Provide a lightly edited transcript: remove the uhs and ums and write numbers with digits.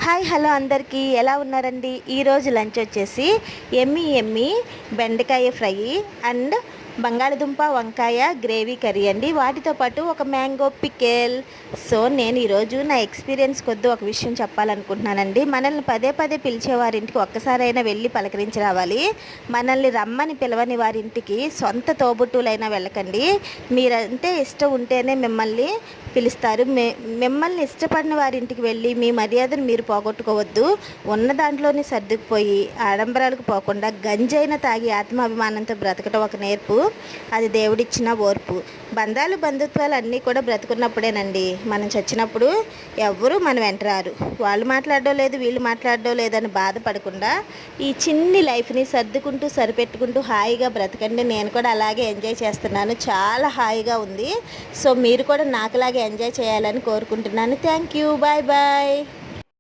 Hi hello అందరికీ ఎలా ఉన్నారండి. ఈరోజు లంచ్ వచ్చేసి ఎమ్మి ఎమ్మి బెండకాయ ఫ్రై అండ్ బంగాళదుంప వంకాయ గ్రేవీ కర్రీ అండి. వాటితో పాటు ఒక మ్యాంగో పికెల్. సో నేను ఈరోజు నా ఎక్స్పీరియన్స్ కొద్ది ఒక విషయం చెప్పాలనుకుంటున్నానండి. మనల్ని పదే పదే పిలిచే వారింటికి ఒక్కసారైనా వెళ్ళి పలకరించి రావాలి. మనల్ని రమ్మని పిలవని వారింటికి సొంత తోబుట్టువులైనా వెళ్ళకండి. మీరంటే ఇష్టం ఉంటేనే మిమ్మల్ని పిలుస్తారు. మిమ్మల్ని ఇష్టపడిన వారింటికి వెళ్ళి మీ మర్యాదను మీరు పోగొట్టుకోవద్దు. ఉన్న దాంట్లోనే సర్దుకుపోయి ఆడంబరాలకు పోకుండా గంజైన తాగి ఆత్మాభిమానంతో బ్రతకటం ఒక నేర్పు. అది దేవుడిచ్చిన ఓర్పు. బంధుత్వాలు అన్నీ కూడా బ్రతుకున్నప్పుడేనండి. మనం చచ్చినప్పుడు ఎవ్వరూ మన వెంట రారు. వాళ్ళు మాట్లాడడం లేదు, వీళ్ళు మాట్లాడడం లేదని బాధపడకుండా ఈ చిన్ని లైఫ్ని సర్దుకుంటూ సరిపెట్టుకుంటూ హాయిగా బ్రతకండి. నేను కూడా అలాగే ఎంజాయ్ చేస్తున్నాను. చాలా హాయిగా ఉంది. సో మీరు కూడా నాకులాగే ఎంజాయ్ చేయాలని కోరుకుంటున్నాను. Thank you. Bye bye.